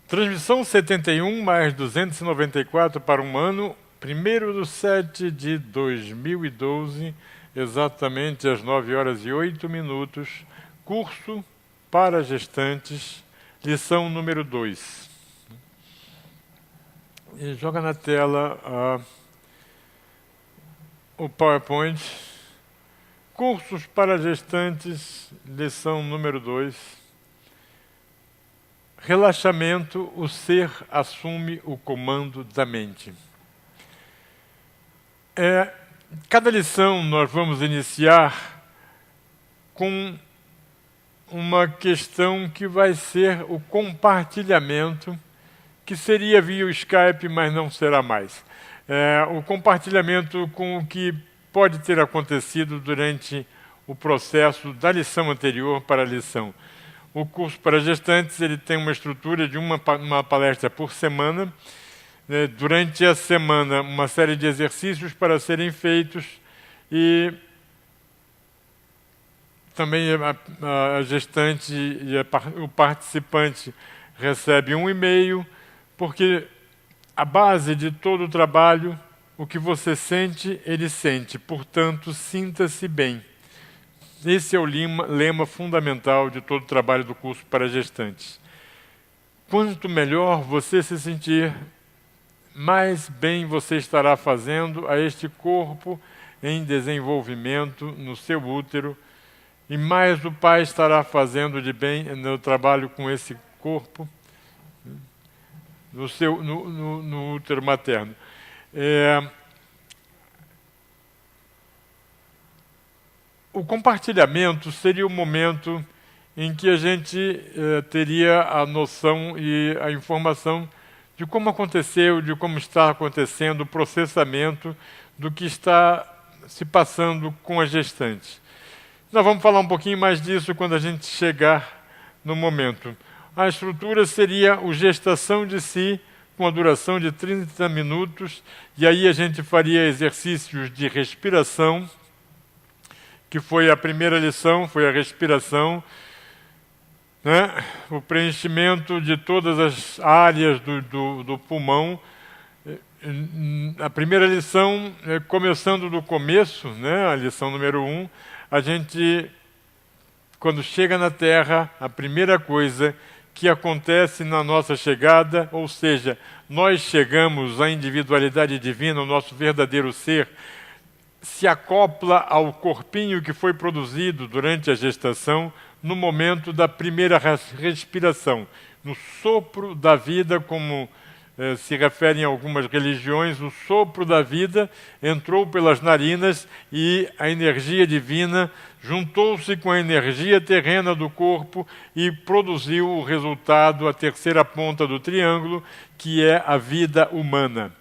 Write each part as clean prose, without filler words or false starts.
Transmissão 71 mais 294 para um ano, 1º/7/2012, exatamente às 9h08, curso para gestantes, lição número 2. E joga na tela o PowerPoint. Cursos para gestantes, lição número 2. Relaxamento, o ser assume o comando da mente. Cada lição nós vamos iniciar com uma questão que vai ser o compartilhamento, que seria via o Skype, mas não será mais. O compartilhamento com o que pode ter acontecido durante o processo da lição anterior para a lição. O curso para gestantes ele tem uma estrutura de uma palestra por semana. Durante a semana, uma série de exercícios para serem feitos e também a gestante e o participante recebe um e-mail, porque a base de todo o trabalho, o que você sente, ele sente. Portanto, sinta-se bem. Esse é o lema fundamental de todo o trabalho do curso para gestantes. Quanto melhor você se sentir, mais bem você estará fazendo a este corpo em desenvolvimento no seu útero, e mais o pai estará fazendo de bem no trabalho com esse corpo no útero materno. O compartilhamento seria o momento em que a gente teria a noção e a informação de como aconteceu, de como está acontecendo o processamento do que está se passando com a gestante. Nós vamos falar um pouquinho mais disso quando a gente chegar no momento. A estrutura seria o gestação de si, com a duração de 30 minutos, e aí a gente faria exercícios de respiração, que foi a primeira lição, foi a respiração, né? O preenchimento de todas as áreas do pulmão. A primeira lição, começando do começo, né? A lição número 1, a gente, quando chega na Terra, a primeira coisa que acontece na nossa chegada, ou seja, nós chegamos à individualidade divina, o nosso verdadeiro ser, se acopla ao corpinho que foi produzido durante a gestação no momento da primeira respiração. No sopro da vida, como se referem algumas religiões, o sopro da vida entrou pelas narinas e a energia divina juntou-se com a energia terrena do corpo e produziu o resultado, a terceira ponta do triângulo, que é a vida humana.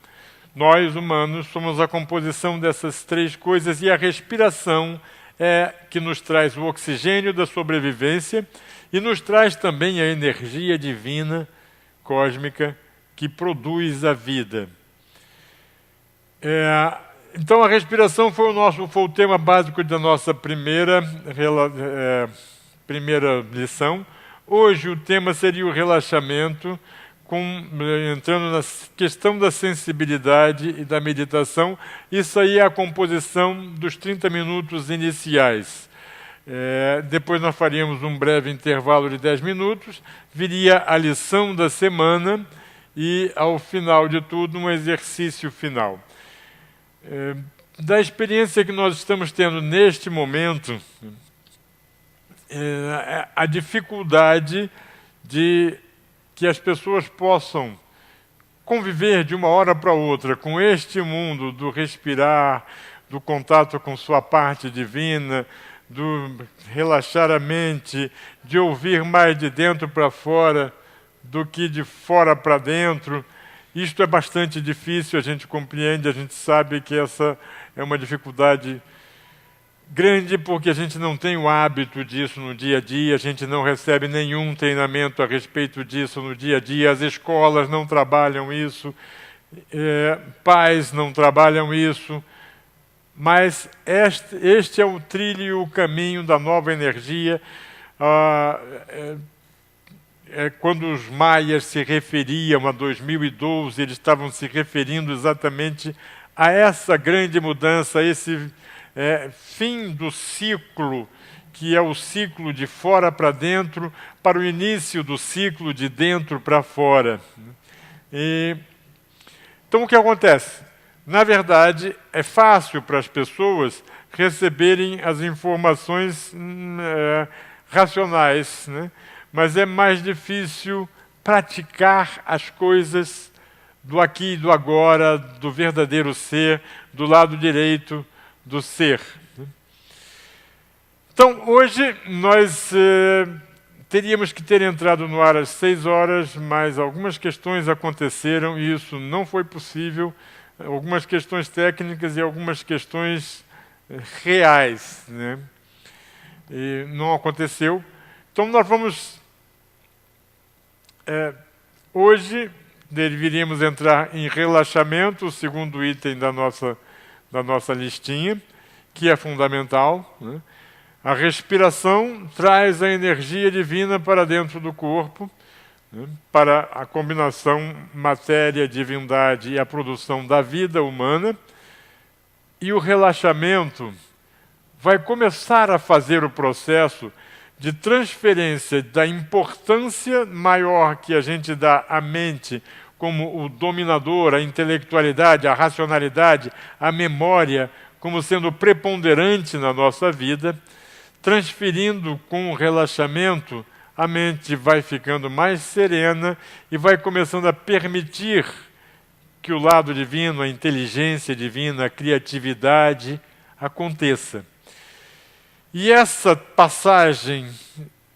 Nós, humanos, somos a composição dessas três coisas, e a respiração é que nos traz o oxigênio da sobrevivência e nos traz também a energia divina, cósmica, que produz a vida. Então, a respiração foi o tema básico da nossa primeira lição. Hoje, o tema seria o relaxamento, entrando na questão da sensibilidade e da meditação. Isso aí é a composição dos 30 minutos iniciais. Depois nós faríamos um breve intervalo de 10 minutos, viria a lição da semana e, ao final de tudo, um exercício final. Da experiência que nós estamos tendo neste momento, a dificuldade de que as pessoas possam conviver de uma hora para outra com este mundo do respirar, do contato com sua parte divina, do relaxar a mente, de ouvir mais de dentro para fora do que de fora para dentro. Isto é bastante difícil, a gente compreende, a gente sabe que essa é uma dificuldade grande, porque a gente não tem o hábito disso no dia a dia, a gente não recebe nenhum treinamento a respeito disso no dia a dia, as escolas não trabalham isso, pais não trabalham isso, mas este é o trilho e o caminho da nova energia. quando os maias se referiam a 2012, eles estavam se referindo exatamente a essa grande mudança, a esse fim do ciclo, que é o ciclo de fora para dentro, para o início do ciclo de dentro para fora. Então, o que acontece? Na verdade, é fácil para as pessoas receberem as informações racionais, né? Mas é mais difícil praticar as coisas do aqui e do agora, do verdadeiro ser, do lado direito do ser. Então, hoje, nós teríamos que ter entrado no ar às 6 horas, mas algumas questões aconteceram e isso não foi possível. Algumas questões técnicas e algumas questões reais, né? E não aconteceu. Então, nós vamos... hoje, deveríamos entrar em relaxamento, o segundo item da nossa listinha, que é fundamental, né? A respiração traz a energia divina para dentro do corpo, né? Para a combinação matéria-divindade e a produção da vida humana. E o relaxamento vai começar a fazer o processo de transferência da importância maior que a gente dá à mente como o dominador, a intelectualidade, a racionalidade, a memória, como sendo preponderante na nossa vida, transferindo com o relaxamento, a mente vai ficando mais serena e vai começando a permitir que o lado divino, a inteligência divina, a criatividade aconteça. E essa passagem,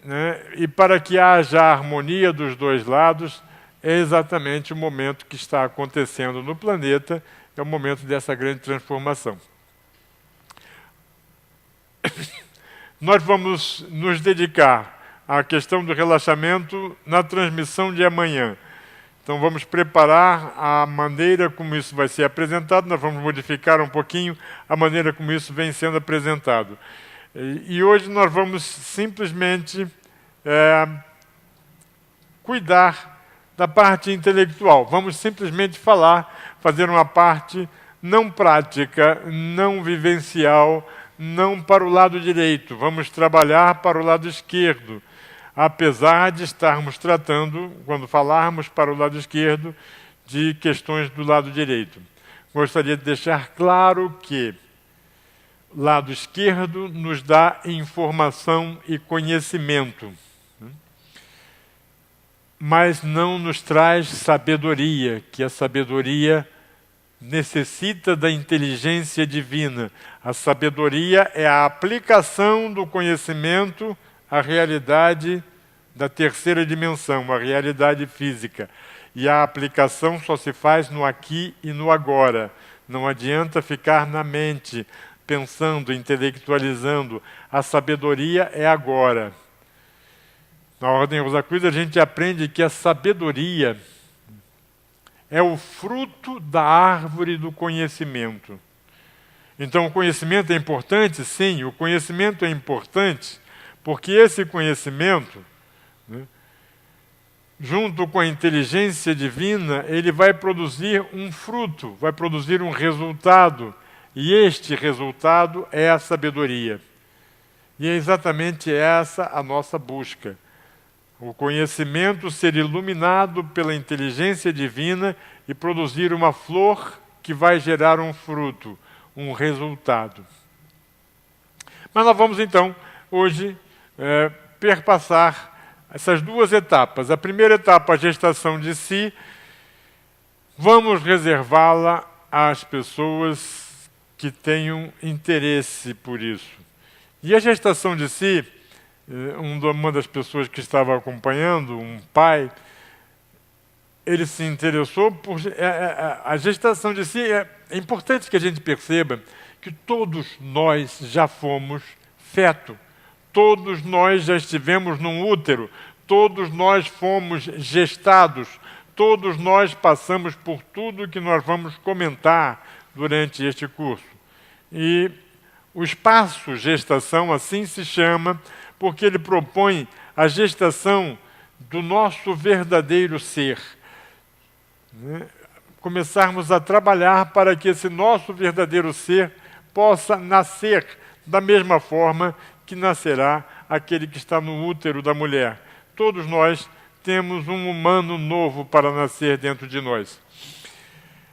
né, e para que haja a harmonia dos dois lados, é exatamente o momento que está acontecendo no planeta, é o momento dessa grande transformação. Nós vamos nos dedicar à questão do relaxamento na transmissão de amanhã. Então vamos preparar a maneira como isso vai ser apresentado, nós vamos modificar um pouquinho a maneira como isso vem sendo apresentado. E hoje nós vamos simplesmente cuidar da parte intelectual. Vamos simplesmente fazer uma parte não prática, não vivencial, não para o lado direito. Vamos trabalhar para o lado esquerdo, apesar de estarmos tratando, quando falarmos para o lado esquerdo, de questões do lado direito. Gostaria de deixar claro que lado esquerdo nos dá informação e conhecimento, mas não nos traz sabedoria, que a sabedoria necessita da inteligência divina. A sabedoria é a aplicação do conhecimento à realidade da terceira dimensão, a realidade física. E a aplicação só se faz no aqui e no agora. Não adianta ficar na mente, pensando, intelectualizando. A sabedoria é agora. Na Ordem Rosacruz a gente aprende que a sabedoria é o fruto da árvore do conhecimento. Então o conhecimento é importante? Sim, o conhecimento é importante porque esse conhecimento, né, junto com a inteligência divina, ele vai produzir um fruto, vai produzir um resultado. E este resultado é a sabedoria. E é exatamente essa a nossa busca. O conhecimento ser iluminado pela inteligência divina e produzir uma flor que vai gerar um fruto, um resultado. Mas nós vamos então, hoje, perpassar essas duas etapas. A primeira etapa, a gestação de si, vamos reservá-la às pessoas que tenham interesse por isso. E a gestação de si, uma das pessoas que estava acompanhando, um pai, ele se interessou por... a gestação de si, é importante que a gente perceba que todos nós já fomos feto, todos nós já estivemos num útero, todos nós fomos gestados, todos nós passamos por tudo que nós vamos comentar durante este curso. E o espaço gestação assim se chama, porque ele propõe a gestação do nosso verdadeiro ser, né? Começarmos a trabalhar para que esse nosso verdadeiro ser possa nascer da mesma forma que nascerá aquele que está no útero da mulher. Todos nós temos um humano novo para nascer dentro de nós.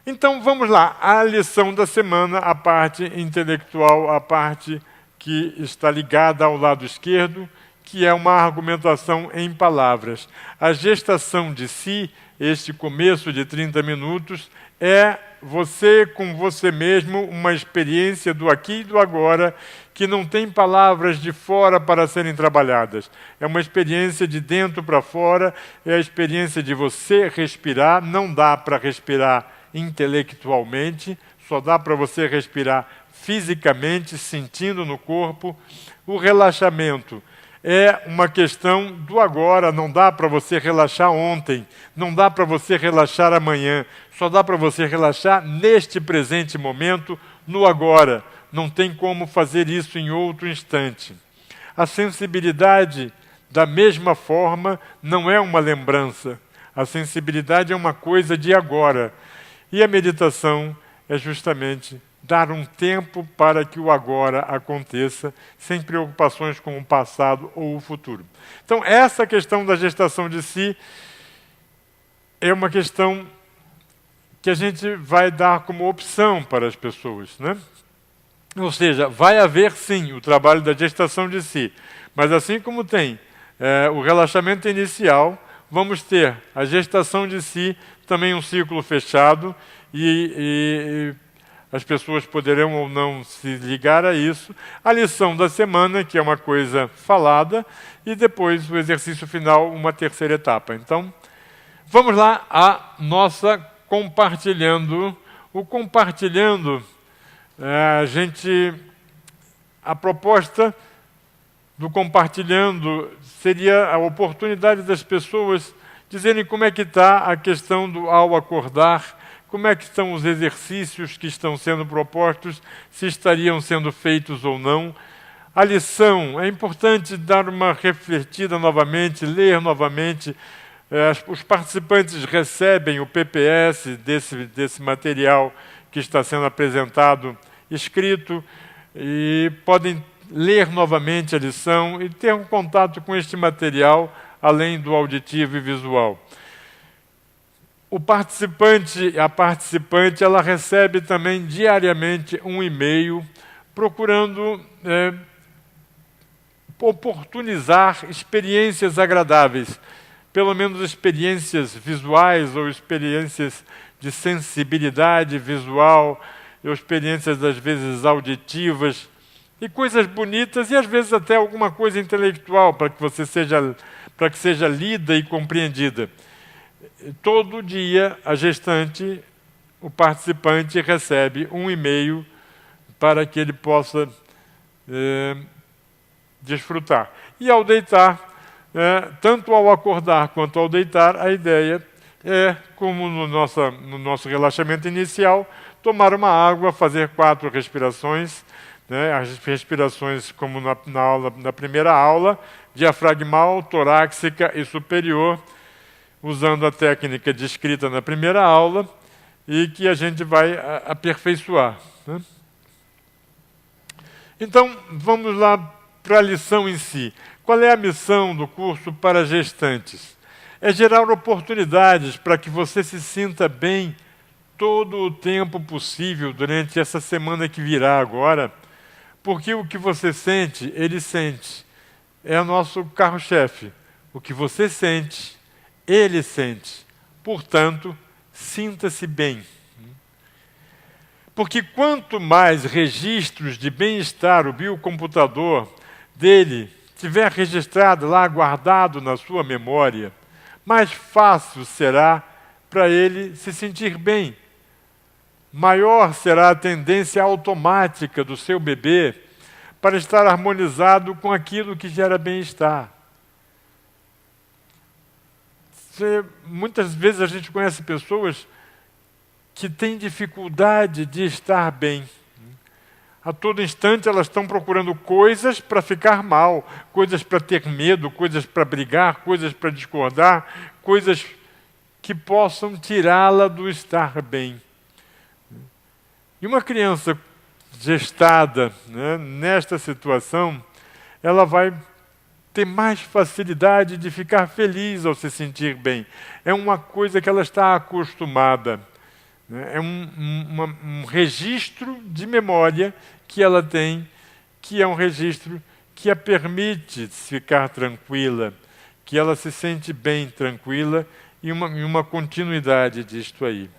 Então vamos lá, a lição da semana, a parte intelectual, a parte que está ligada ao lado esquerdo, que é uma argumentação em palavras. A gestação de si, este começo de 30 minutos, é você com você mesmo, uma experiência do aqui e do agora, que não tem palavras de fora para serem trabalhadas. É uma experiência de dentro para fora, é a experiência de você respirar. Não dá para respirar intelectualmente, só dá para você respirar fisicamente, sentindo no corpo. O relaxamento é uma questão do agora, não dá para você relaxar ontem, não dá para você relaxar amanhã, só dá para você relaxar neste presente momento, no agora. Não tem como fazer isso em outro instante. A sensibilidade, da mesma forma, não é uma lembrança. A sensibilidade é uma coisa de agora. E a meditação é justamente dar um tempo para que o agora aconteça, sem preocupações com o passado ou o futuro. Então, essa questão da gestação de si é uma questão que a gente vai dar como opção para as pessoas, né? Ou seja, vai haver sim o trabalho da gestação de si, mas assim como tem o relaxamento inicial, vamos ter a gestação de si, também um ciclo fechado, e as pessoas poderão ou não se ligar a isso. A lição da semana, que é uma coisa falada, e depois o exercício final, uma terceira etapa. Então, vamos lá a nossa compartilhando. O compartilhando, a proposta do compartilhando seria a oportunidade das pessoas dizerem como é que está a questão do ao acordar, como é que estão os exercícios que estão sendo propostos, se estariam sendo feitos ou não. A lição, é importante dar uma refletida novamente, ler novamente. Os participantes recebem o PPS desse material que está sendo apresentado escrito e podem ler novamente a lição e ter um contato com este material, além do auditivo e visual. O participante, a participante, ela recebe também diariamente um e-mail procurando oportunizar experiências agradáveis, pelo menos experiências visuais ou experiências de sensibilidade visual, ou experiências às vezes auditivas, e coisas bonitas e às vezes até alguma coisa intelectual para que seja lida e compreendida. Todo dia a gestante, o participante recebe um e-mail para que ele possa desfrutar. E ao deitar, tanto ao acordar quanto ao deitar, a ideia é, como no nosso relaxamento inicial, tomar uma água, fazer 4 respirações, as respirações como na primeira aula, diafragmal, torácica e superior, usando a técnica descrita na primeira aula e que a gente vai aperfeiçoar, né? Então, vamos lá para a lição em si. Qual é a missão do curso para gestantes? É gerar oportunidades para que você se sinta bem todo o tempo possível durante essa semana que virá agora, porque o que você sente, ele sente. É o nosso carro-chefe. O que você sente, ele sente. Portanto, sinta-se bem. Porque quanto mais registros de bem-estar o biocomputador dele tiver registrado lá, guardado na sua memória, mais fácil será para ele se sentir bem. Maior será a tendência automática do seu bebê para estar harmonizado com aquilo que gera bem-estar. Muitas vezes a gente conhece pessoas que têm dificuldade de estar bem. A todo instante elas estão procurando coisas para ficar mal, coisas para ter medo, coisas para brigar, coisas para discordar, coisas que possam tirá-la do estar bem. E uma criança gestada, né, nesta situação, ela vai ter mais facilidade de ficar feliz ao se sentir bem. É uma coisa que ela está acostumada. Né? É um registro de memória que ela tem, que é um registro que a permite ficar tranquila, que ela se sente bem tranquila e uma continuidade disto aí.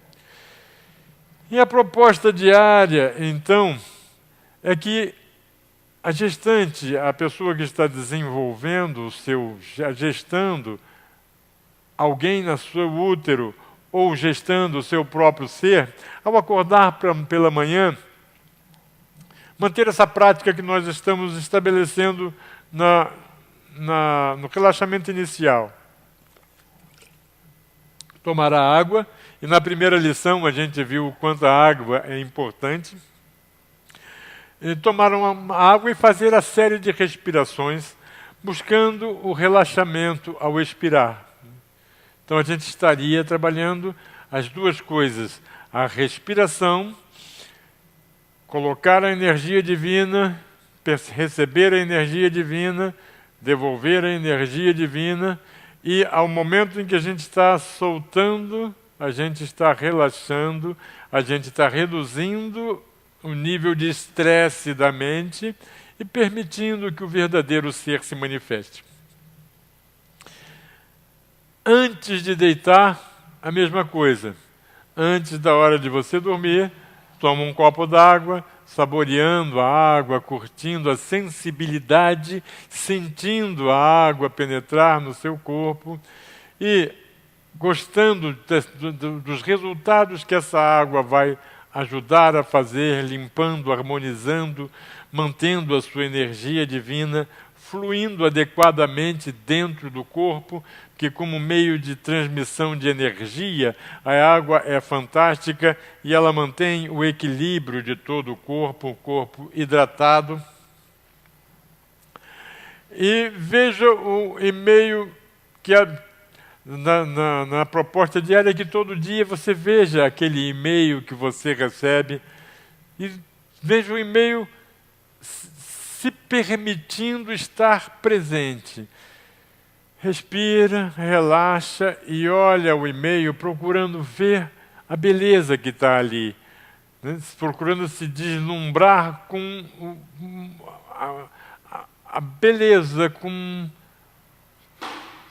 E a proposta diária, então, é que a gestante, a pessoa que está desenvolvendo gestando alguém no seu útero ou gestando o seu próprio ser, ao acordar pela manhã, manter essa prática que nós estamos estabelecendo no relaxamento inicial. Tomar a água, e na primeira lição a gente viu o quanto a água é importante. E tomar uma água e fazer a série de respirações, buscando o relaxamento ao expirar. Então a gente estaria trabalhando as duas coisas, a respiração, colocar a energia divina, receber a energia divina, devolver a energia divina, e ao momento em que a gente está soltando, a gente está relaxando, a gente está reduzindo o nível de estresse da mente e permitindo que o verdadeiro ser se manifeste. Antes de deitar, a mesma coisa. Antes da hora de você dormir, toma um copo d'água, saboreando a água, curtindo a sensibilidade, sentindo a água penetrar no seu corpo e gostando dos resultados que essa água vai ajudar a fazer, limpando, harmonizando, mantendo a sua energia divina, fluindo adequadamente dentro do corpo, que como meio de transmissão de energia, a água é fantástica e ela mantém o equilíbrio de todo o corpo hidratado. E veja o e-mail que na proposta diária, que todo dia você veja aquele e-mail que você recebe e veja o e-mail se permitindo estar presente. Respira, relaxa e olha o e-mail procurando ver a beleza que está ali, né? Procurando se deslumbrar com a beleza, com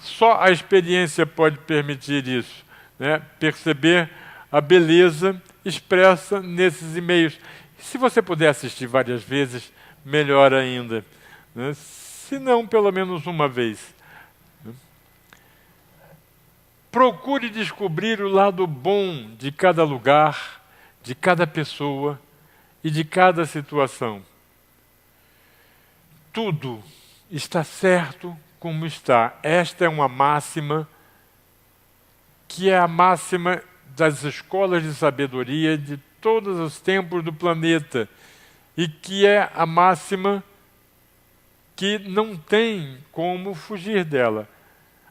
só a experiência pode permitir isso, né? Perceber a beleza expressa nesses e-mails. Se você puder assistir várias vezes, melhor ainda, né? Se não, pelo menos uma vez. Procure descobrir o lado bom de cada lugar, de cada pessoa e de cada situação. Tudo está certo como está. Esta é uma máxima que é a máxima das escolas de sabedoria de todos os tempos do planeta e que é a máxima que não tem como fugir dela.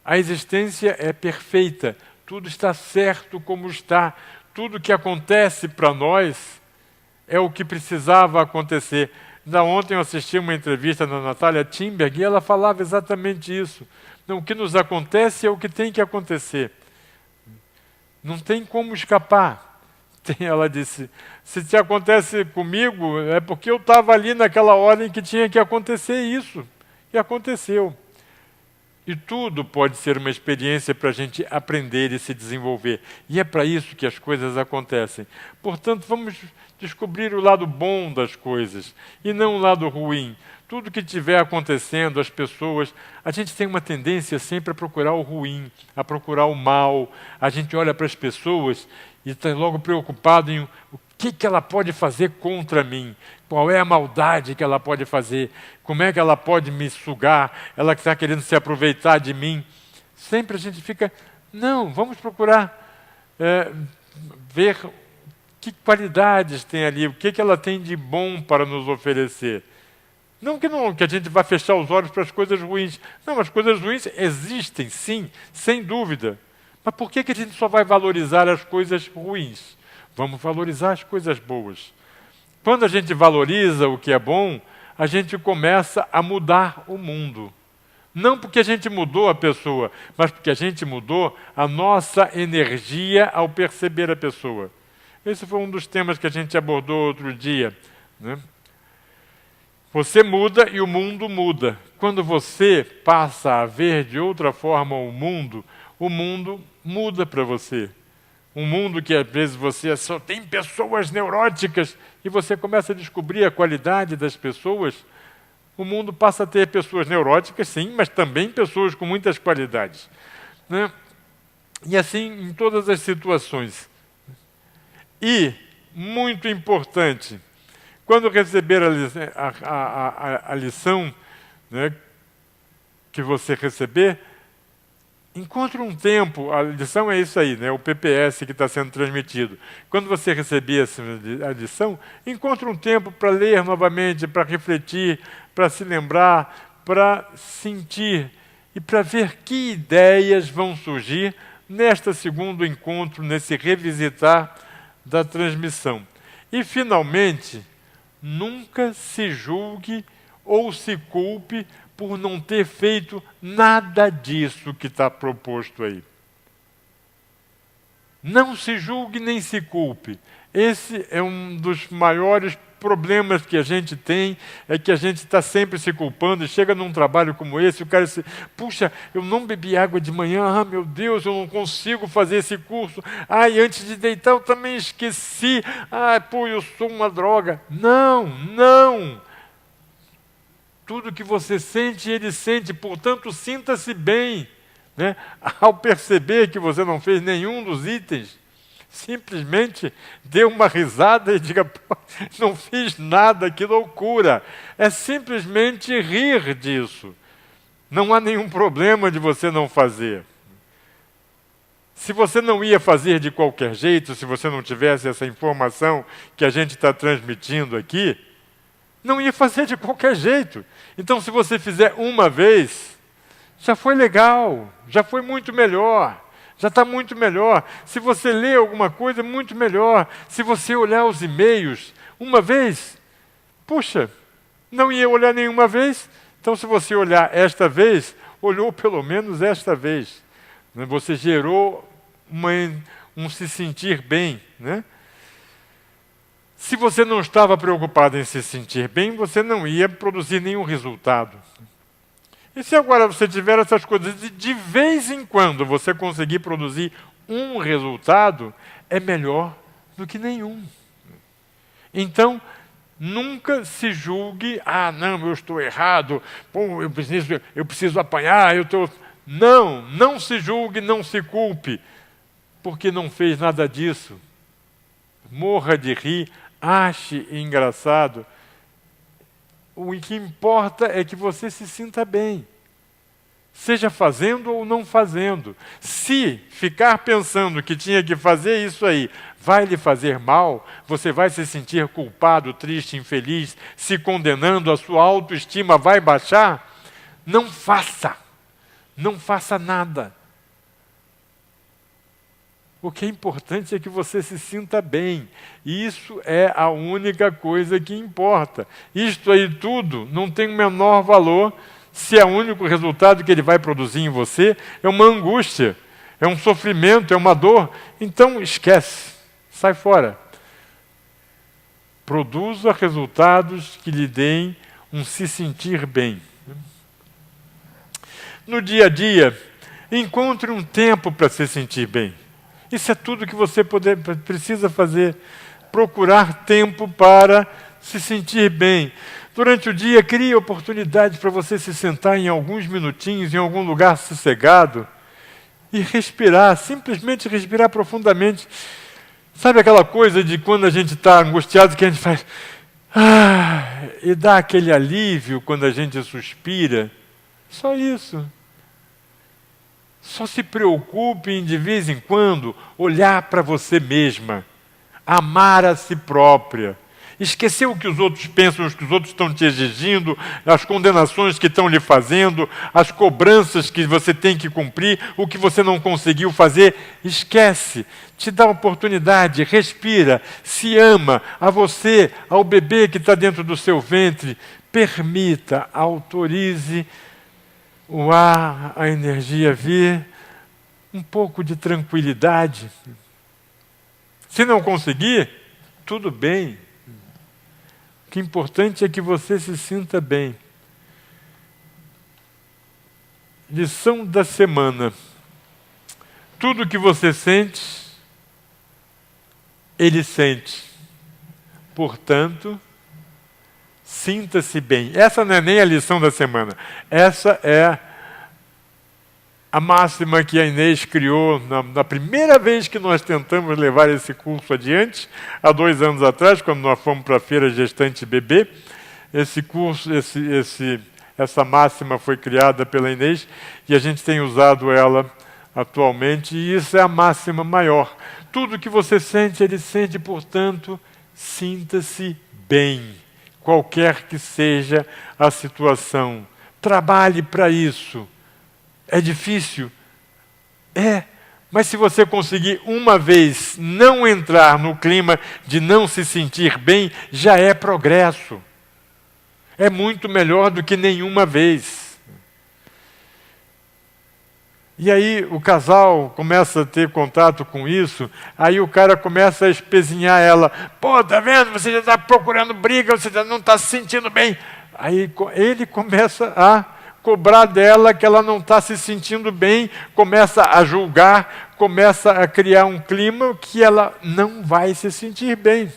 A existência é perfeita, tudo está certo como está, tudo que acontece para nós é o que precisava acontecer. Ainda ontem eu assisti uma entrevista da Natália Timberg e ela falava exatamente isso. Não, o que nos acontece é o que tem que acontecer. Não tem como escapar. Ela disse, se te acontece comigo, é porque eu estava ali naquela hora em que tinha que acontecer isso. E aconteceu. E tudo pode ser uma experiência para a gente aprender e se desenvolver. E é para isso que as coisas acontecem. Portanto, vamos descobrir o lado bom das coisas e não o lado ruim. Tudo que estiver acontecendo, as pessoas, a gente tem uma tendência sempre a procurar o ruim, a procurar o mal. A gente olha para as pessoas e está logo preocupado em o que ela pode fazer contra mim? Qual é a maldade que ela pode fazer? Como é que ela pode me sugar? Ela que está querendo se aproveitar de mim. Sempre a gente fica, não, vamos procurar ver o Que qualidades tem ali, o que ela tem de bom para nos oferecer. Não que a gente vá fechar os olhos para as coisas ruins. Não, as coisas ruins existem, sim, sem dúvida. Mas por que a gente só vai valorizar as coisas ruins? Vamos valorizar as coisas boas. Quando a gente valoriza o que é bom, a gente começa a mudar o mundo. Não porque a gente mudou a pessoa, mas porque a gente mudou a nossa energia ao perceber a pessoa. Esse foi um dos temas que a gente abordou outro dia, né? Você muda e o mundo muda. Quando você passa a ver de outra forma o mundo muda para você. Um mundo que às vezes você só tem pessoas neuróticas e você começa a descobrir a qualidade das pessoas. O mundo passa a ter pessoas neuróticas, sim, mas também pessoas com muitas qualidades, né? E assim em todas as situações. E, muito importante, quando receber a lição, né, que você receber, encontre um tempo, a lição é isso aí, né, o PPS que está sendo transmitido. Quando você receber a lição, encontre um tempo para ler novamente, para refletir, para se lembrar, para sentir e para ver que ideias vão surgir neste segundo encontro, nesse revisitar da transmissão. E, finalmente, nunca se julgue ou se culpe por não ter feito nada disso que está proposto aí. Não se julgue nem se culpe. Esse é um dos maiores problemas que a gente tem, é que a gente está sempre se culpando, e chega num trabalho como esse, o cara diz, puxa, eu não bebi água de manhã, meu Deus, eu não consigo fazer esse curso, e antes de deitar eu também esqueci, eu sou uma droga. Não! Tudo que você sente, ele sente, portanto, sinta-se bem, né? Ao perceber que você não fez nenhum dos itens, simplesmente dê uma risada e diga, não fiz nada, que loucura. É simplesmente rir disso. Não há nenhum problema de você não fazer. Se você não ia fazer de qualquer jeito, se você não tivesse essa informação que a gente está transmitindo aqui, não ia fazer de qualquer jeito. Então, se você fizer uma vez, já foi legal, já foi muito melhor. Já está muito melhor. Se você lê alguma coisa, muito melhor. Se você olhar os e-mails uma vez, puxa, não ia olhar nenhuma vez. Então, se você olhar esta vez, olhou pelo menos esta vez. Você gerou um se sentir bem, né? Se você não estava preocupado em se sentir bem, você não ia produzir nenhum resultado. E se agora você tiver essas coisas e de vez em quando você conseguir produzir um resultado, é melhor do que nenhum. Então, nunca se julgue, não, eu estou errado, eu preciso apanhar, Não se julgue, não se culpe, porque não fez nada disso. Morra de rir, ache engraçado. O que importa é que você se sinta bem. Seja fazendo ou não fazendo. Se ficar pensando que tinha que fazer isso aí vai lhe fazer mal, você vai se sentir culpado, triste, infeliz, se condenando, a sua autoestima vai baixar, não faça. Não faça nada. O que é importante é que você se sinta bem. Isso é a única coisa que importa. Isto aí tudo não tem o menor valor se é o único resultado que ele vai produzir em você é uma angústia, é um sofrimento, é uma dor. Então esquece, sai fora. Produza resultados que lhe deem um se sentir bem. No dia a dia, encontre um tempo para se sentir bem. Isso é tudo que você precisa fazer. Procurar tempo para se sentir bem. Durante o dia, crie oportunidade para você se sentar em alguns minutinhos, em algum lugar sossegado, e respirar, simplesmente respirar profundamente. Sabe aquela coisa de quando a gente está angustiado, que a gente faz... e dá aquele alívio quando a gente suspira? Só isso. Só se preocupe em, de vez em quando, olhar para você mesma. amar a si própria. Esquecer o que os outros pensam, o que os outros estão te exigindo, as condenações que estão lhe fazendo, as cobranças que você tem que cumprir, o que você não conseguiu fazer. Esquece, te dá oportunidade, respira, se ama a você, ao bebê que está dentro do seu ventre. Permita, autorize o ar, a energia vir, um pouco de tranquilidade. Se não conseguir, tudo bem. O que é importante é que você se sinta bem. Lição da semana. Tudo que você sente, ele sente. Portanto, sinta-se bem. Essa não é nem a lição da semana. Essa é a máxima que a Inês criou na primeira vez que nós tentamos levar esse curso adiante, há 2 anos atrás, quando nós fomos para a Feira Gestante Bebê. Esse curso, essa máxima foi criada pela Inês e a gente tem usado ela atualmente, e isso é a máxima maior. Tudo que você sente, ele sente, portanto, sinta-se bem, qualquer que seja a situação. Trabalhe para isso. É difícil? É. Mas se você conseguir uma vez não entrar no clima de não se sentir bem, já é progresso. É muito melhor do que nenhuma vez. E aí o casal começa a ter contato com isso, aí o cara começa a espezinhar ela. Pô, tá vendo? Você já está procurando briga, você já não está se sentindo bem. Aí ele começa a cobrar dela que ela não está se sentindo bem, começa a julgar, começa a criar um clima que ela não vai se sentir bem.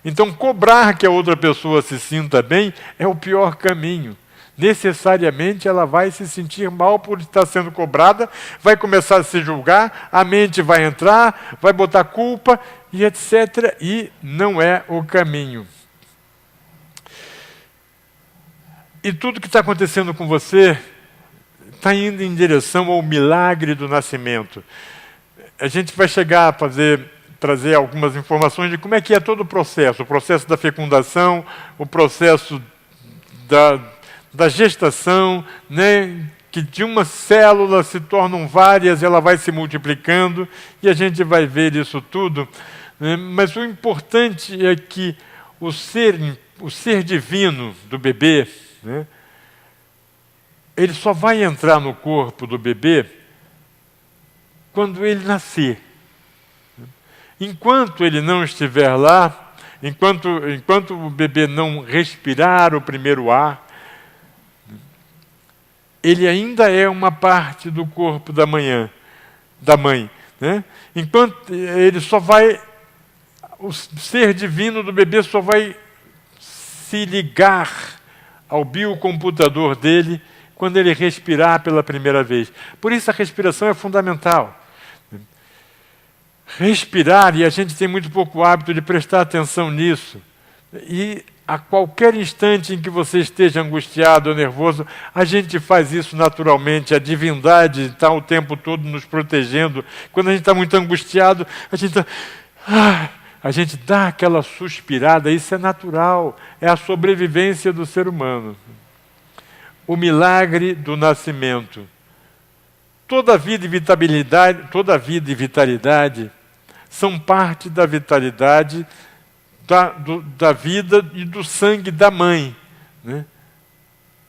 Então, cobrar que a outra pessoa se sinta bem é o pior caminho. Necessariamente ela vai se sentir mal por estar sendo cobrada, vai começar a se julgar, a mente vai entrar, vai botar culpa e etc. E não é o caminho. E tudo que está acontecendo com você está indo em direção ao milagre do nascimento. A gente vai chegar a trazer algumas informações de como é que é todo o processo da fecundação, o processo da gestação, né, que de uma célula se tornam várias, ela vai se multiplicando, e a gente vai ver isso tudo. Né, mas o importante é que o ser divino do bebê, né, ele só vai entrar no corpo do bebê quando ele nascer. Enquanto ele não estiver lá, enquanto o bebê não respirar o primeiro ar, ele ainda é uma parte do corpo da mãe. Né? Enquanto ele só vai, o ser divino do bebê só vai se ligar ao biocomputador dele quando ele respirar pela primeira vez. Por isso a respiração é fundamental. Respirar, e a gente tem muito pouco hábito de prestar atenção nisso. E a qualquer instante em que você esteja angustiado ou nervoso, a gente faz isso naturalmente. A divindade está o tempo todo nos protegendo. Quando a gente está muito angustiado, a gente dá aquela suspirada. Isso é natural, é a sobrevivência do ser humano. O milagre do nascimento. Toda vida e vitalidade são parte da vitalidade da vida e do sangue da mãe. Né?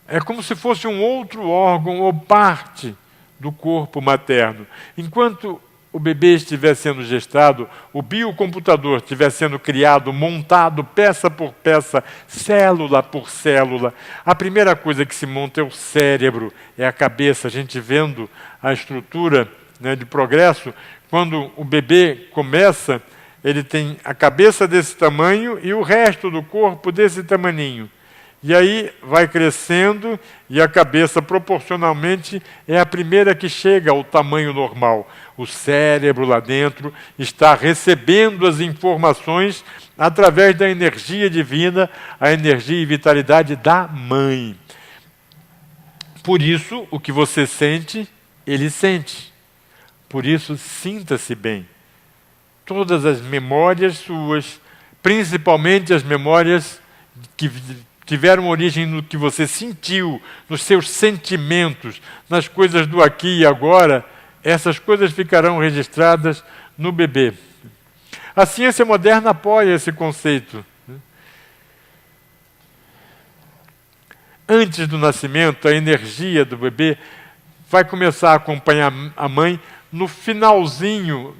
É como se fosse um outro órgão ou parte do corpo materno. Enquanto o bebê estiver sendo gestado, o biocomputador estiver sendo criado, montado peça por peça, célula por célula, a primeira coisa que se monta é o cérebro, é a cabeça. A gente vendo a estrutura, né, de progresso, quando o bebê começa, ele tem a cabeça desse tamanho e o resto do corpo desse tamaninho. E aí vai crescendo e a cabeça proporcionalmente é a primeira que chega ao tamanho normal. O cérebro lá dentro está recebendo as informações através da energia divina, a energia e vitalidade da mãe. Por isso, o que você sente, ele sente. Por isso, sinta-se bem. todas as memórias suas, principalmente as memórias que tiveram origem no que você sentiu, nos seus sentimentos, nas coisas do aqui e agora, essas coisas ficarão registradas no bebê. A ciência moderna apoia esse conceito. Antes do nascimento, a energia do bebê vai começar a acompanhar a mãe no finalzinho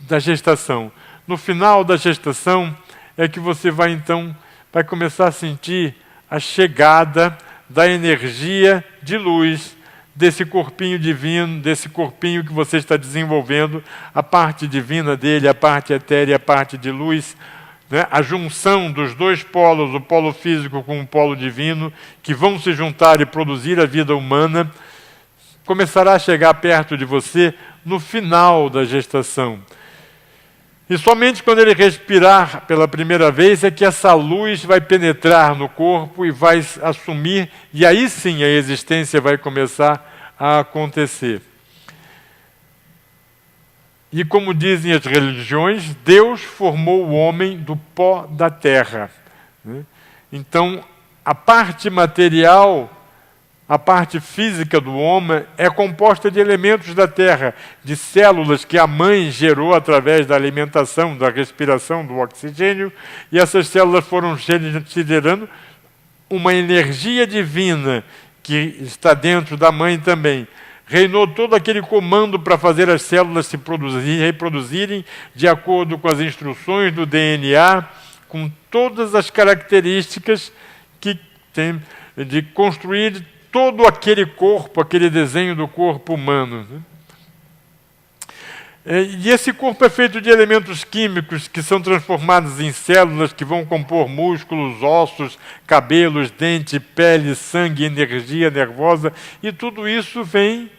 da gestação. No final da gestação é que você vai começar a sentir a chegada da energia de luz desse corpinho divino, desse corpinho que você está desenvolvendo, a parte divina dele, a parte etérea, a parte de luz, né? A junção dos dois polos, o polo físico com o polo divino, que vão se juntar e produzir a vida humana, começará a chegar perto de você no final da gestação. E somente quando ele respirar pela primeira vez é que essa luz vai penetrar no corpo e vai assumir, e aí sim a existência vai começar a acontecer. E como dizem as religiões, Deus formou o homem do pó da terra. Então, a parte material, a parte física do homem é composta de elementos da terra, de células que a mãe gerou através da alimentação, da respiração, do oxigênio, e essas células foram gerando uma energia divina que está dentro da mãe também. Reinou todo aquele comando para fazer as células se reproduzirem de acordo com as instruções do DNA, com todas as características que tem de construir todo aquele corpo, aquele desenho do corpo humano. E esse corpo é feito de elementos químicos que são transformados em células que vão compor músculos, ossos, cabelos, dente, pele, sangue, energia nervosa, e tudo isso vem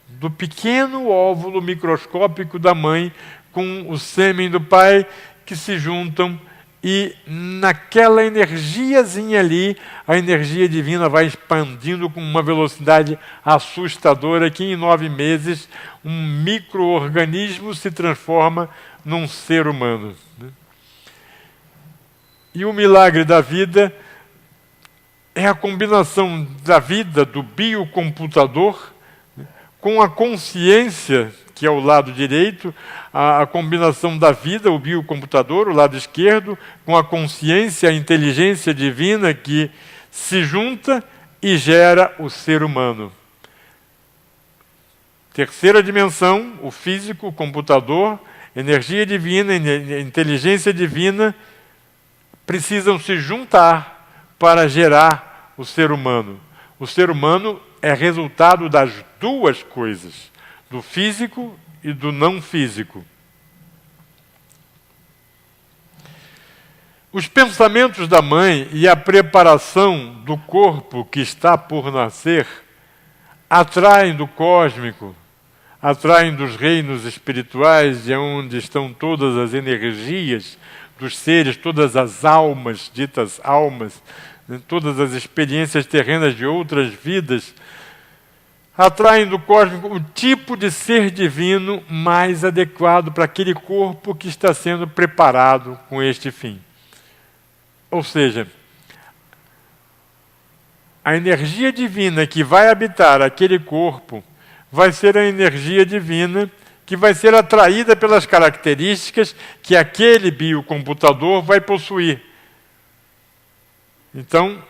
do pequeno óvulo microscópico da mãe com o sêmen do pai, que se juntam, e naquela energiazinha ali, a energia divina vai expandindo com uma velocidade assustadora, que em 9 meses um micro-organismo se transforma num ser humano. E o milagre da vida é a combinação da vida, do biocomputador, com a consciência, que é o lado direito, a combinação da vida, o biocomputador, o lado esquerdo, com a consciência, a inteligência divina que se junta e gera o ser humano. Terceira dimensão, o físico, o computador, energia divina, inteligência divina, precisam se juntar para gerar o ser humano. O ser humano é resultado das duas coisas, do físico e do não físico. Os pensamentos da mãe e a preparação do corpo que está por nascer atraem do cósmico, atraem dos reinos espirituais, de onde estão todas as energias dos seres, todas as almas, ditas almas, todas as experiências terrenas de outras vidas, atraem do cósmico o tipo de ser divino mais adequado para aquele corpo que está sendo preparado com este fim. Ou seja, a energia divina que vai habitar aquele corpo vai ser a energia divina que vai ser atraída pelas características que aquele biocomputador vai possuir. Então,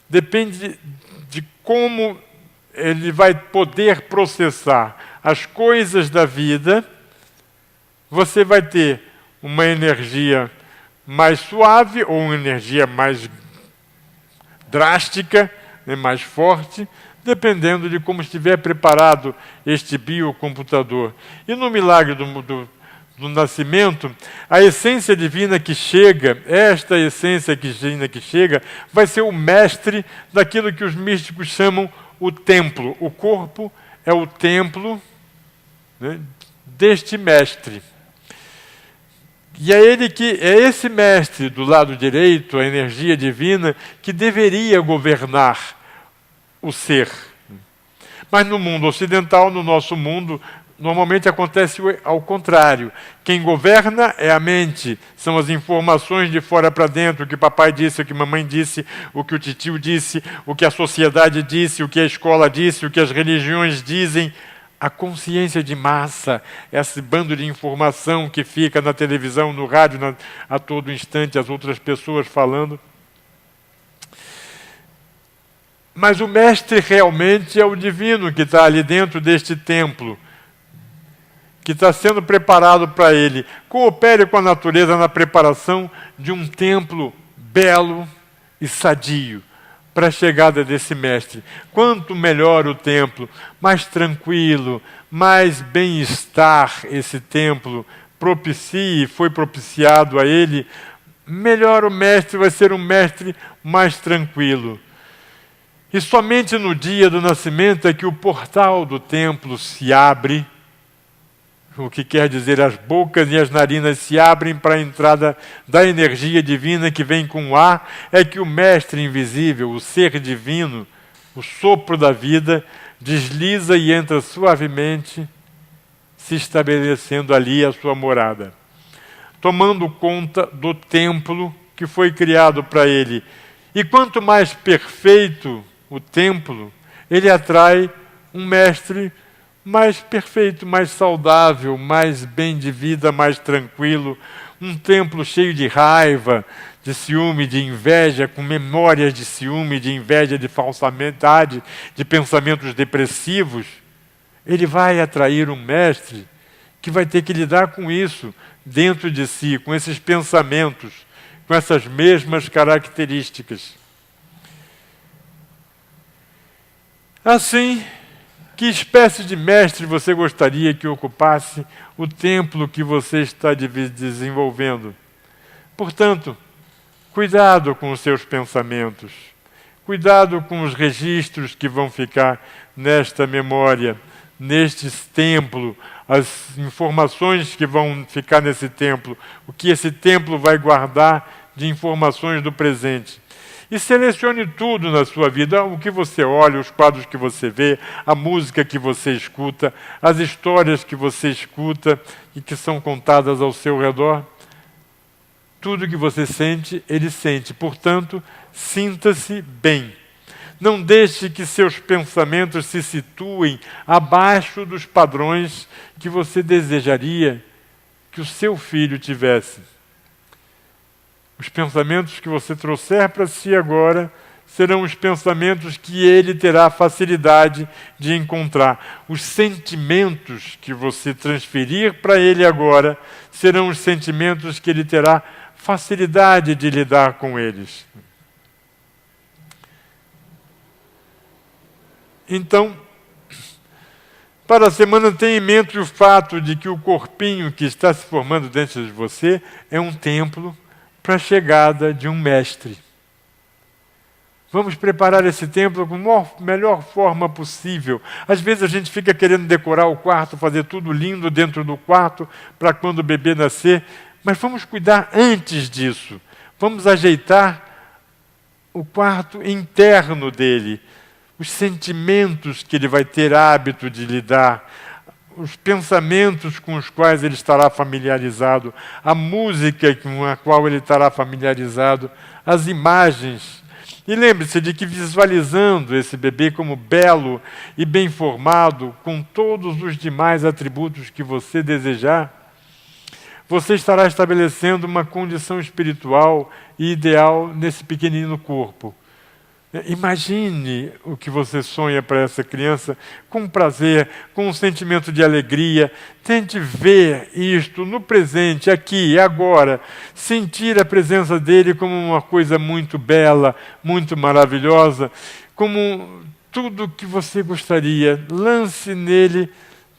depende de como ele vai poder processar as coisas da vida. Você vai ter uma energia mais suave ou uma energia mais drástica, mais forte, dependendo de como estiver preparado este biocomputador. E no milagre do nascimento, a essência divina que chega, esta essência divina que chega, vai ser o mestre daquilo que os místicos chamam o templo. O corpo é o templo, né, deste mestre. E é esse mestre do lado direito, a energia divina, que deveria governar o ser. Mas no mundo ocidental, no nosso mundo, Normalmente acontece ao contrário. Quem governa é a mente, são as informações de fora para dentro, o que papai disse, o que mamãe disse, o que o titio disse, o que a sociedade disse, o que a escola disse, o que as religiões dizem. A consciência de massa, esse bando de informação que fica na televisão, no rádio, a todo instante, as outras pessoas falando. Mas o mestre realmente é o divino que está ali dentro deste templo, que está sendo preparado para ele. Coopere com a natureza na preparação de um templo belo e sadio para a chegada desse mestre. Quanto melhor o templo, mais tranquilo, mais bem-estar esse templo propicie, foi propiciado a ele, melhor o mestre vai ser um mestre mais tranquilo. E somente no dia do nascimento é que o portal do templo se abre, o que quer dizer as bocas e as narinas se abrem para a entrada da energia divina que vem com o ar, é que o mestre invisível, o ser divino, o sopro da vida, desliza e entra suavemente, se estabelecendo ali a sua morada, tomando conta do templo que foi criado para ele. E quanto mais perfeito o templo, ele atrai um mestre mais perfeito, mais saudável, mais bem de vida, mais tranquilo. Um templo cheio de raiva, de ciúme, de inveja, com memórias de ciúme, de inveja, de falsidade, de pensamentos depressivos. Ele vai atrair um mestre que vai ter que lidar com isso dentro de si, com esses pensamentos, com essas mesmas características. Assim, que espécie de mestre você gostaria que ocupasse o templo que você está desenvolvendo? Portanto, cuidado com os seus pensamentos, cuidado com os registros que vão ficar nesta memória, neste templo, as informações que vão ficar nesse templo, o que esse templo vai guardar de informações do presente. E selecione tudo na sua vida, o que você olha, os quadros que você vê, a música que você escuta, as histórias que você escuta e que são contadas ao seu redor. Tudo que você sente, ele sente. Portanto, sinta-se bem. Não deixe que seus pensamentos se situem abaixo dos padrões que você desejaria que o seu filho tivesse. Os pensamentos que você trouxer para si agora serão os pensamentos que ele terá facilidade de encontrar. Os sentimentos que você transferir para ele agora serão os sentimentos que ele terá facilidade de lidar com eles. Então, para a semana, tenha em mente o fato de que o corpinho que está se formando dentro de você é um templo para a chegada de um mestre. Vamos preparar esse templo com a melhor forma possível. Às vezes a gente fica querendo decorar o quarto, fazer tudo lindo dentro do quarto, para quando o bebê nascer, mas vamos cuidar antes disso. Vamos ajeitar o quarto interno dele, os sentimentos que ele vai ter hábito de lidar, os pensamentos com os quais ele estará familiarizado, a música com a qual ele estará familiarizado, as imagens. E lembre-se de que visualizando esse bebê como belo e bem formado, com todos os demais atributos que você desejar, você estará estabelecendo uma condição espiritual e ideal nesse pequenino corpo. Imagine o que você sonha para essa criança com prazer, com um sentimento de alegria. Tente ver isto no presente, aqui e agora. Sentir a presença dele como uma coisa muito bela, muito maravilhosa, como tudo que você gostaria. Lance nele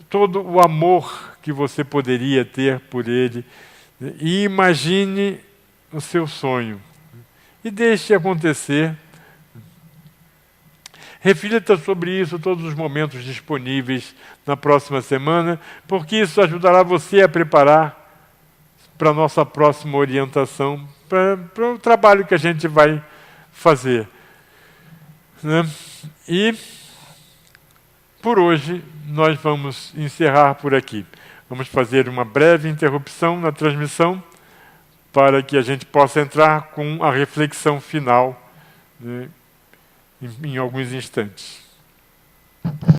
todo o amor que você poderia ter por ele. E imagine o seu sonho. E deixe acontecer. Reflita sobre isso todos os momentos disponíveis na próxima semana, porque isso ajudará você a preparar para a nossa próxima orientação, para o trabalho que a gente vai fazer. Né? E por hoje, nós vamos encerrar por aqui. Vamos fazer uma breve interrupção na transmissão para que a gente possa entrar com a reflexão final, né, em alguns instantes.